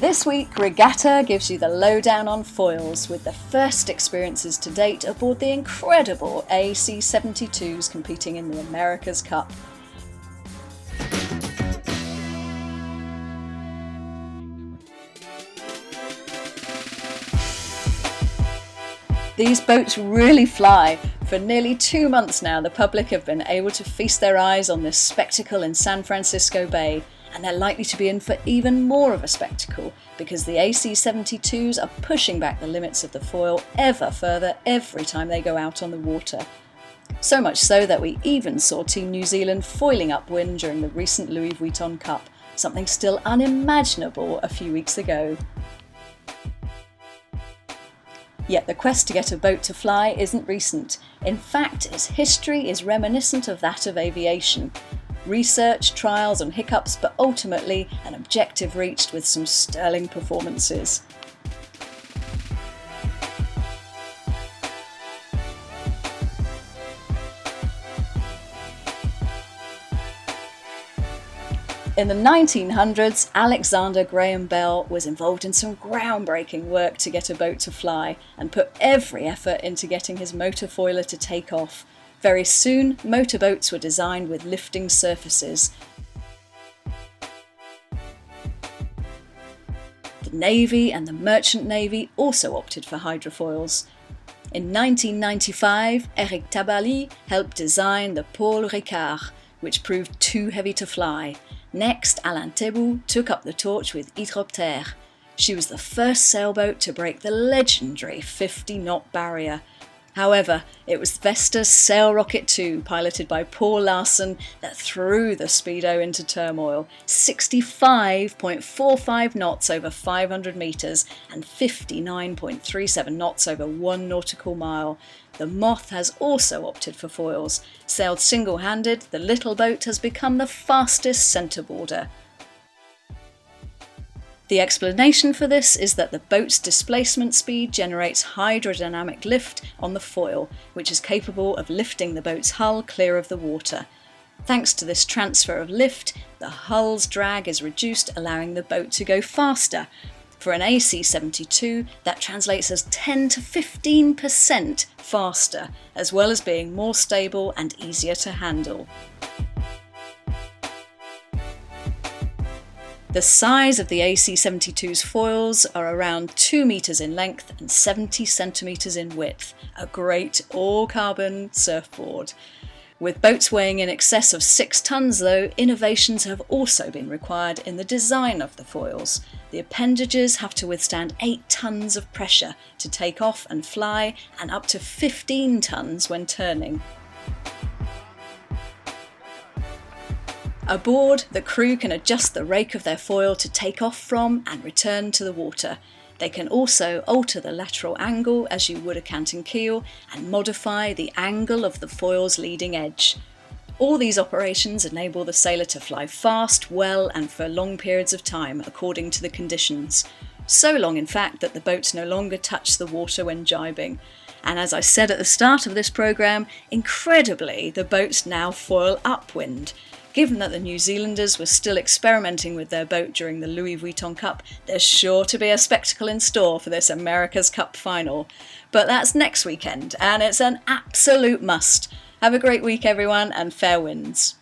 This week, Regatta gives you the lowdown on foils with the first experiences to date aboard the incredible AC-72s competing in the America's Cup. These boats really fly. For nearly 2 months now, the public have been able to feast their eyes on this spectacle in San Francisco Bay, and they're likely to be in for even more of a spectacle because the AC-72s are pushing back the limits of the foil ever further every time they go out on the water. So much so that we even saw Team New Zealand foiling upwind during the recent Louis Vuitton Cup, something still unimaginable a few weeks ago. Yet the quest to get a boat to fly isn't recent. In fact, its history is reminiscent of that of aviation. Research, trials and hiccups, but ultimately an objective reached with some sterling performances. In the 1900s, Alexander Graham Bell was involved in some groundbreaking work to get a boat to fly and put every effort into getting his motor foiler to take off. Very soon, motorboats were designed with lifting surfaces. The Navy and the Merchant Navy also opted for hydrofoils. In 1995, Eric Tabarly helped design the Paul Ricard, which proved too heavy to fly. Next, Alain Thébault took up the torch with Hydroptère. She was the first sailboat to break the legendary 50-knot barrier. However, it was Vestas Sail Rocket 2, piloted by Paul Larsen, that threw the Speedo into turmoil. 65.45 knots over 500 metres and 59.37 knots over 1 nautical mile. The Moth has also opted for foils. Sailed single-handed, the little boat has become the fastest centreboarder. The explanation for this is that the boat's displacement speed generates hydrodynamic lift on the foil, which is capable of lifting the boat's hull clear of the water. Thanks to this transfer of lift, the hull's drag is reduced, allowing the boat to go faster. For an AC-72, that translates as 10 to 15% faster, as well as being more stable and easier to handle. The size of the AC-72's foils are around 2 metres in length and 70 centimetres in width, a great all-carbon surfboard. With boats weighing in excess of 6 tonnes though, innovations have also been required in the design of the foils. The appendages have to withstand 8 tonnes of pressure to take off and fly, and up to 15 tonnes when turning. Aboard, the crew can adjust the rake of their foil to take off from and return to the water. They can also alter the lateral angle as you would a canting keel and modify the angle of the foil's leading edge. All these operations enable the sailor to fly fast, well and for long periods of time according to the conditions. So long in fact that the boats no longer touch the water when jibing. And as I said at the start of this programme, incredibly the boats now foil upwind. Given that the New Zealanders were still experimenting with their boat during the Louis Vuitton Cup, there's sure to be a spectacle in store for this America's Cup final. But that's next weekend, and it's an absolute must. Have a great week everyone, and fair winds.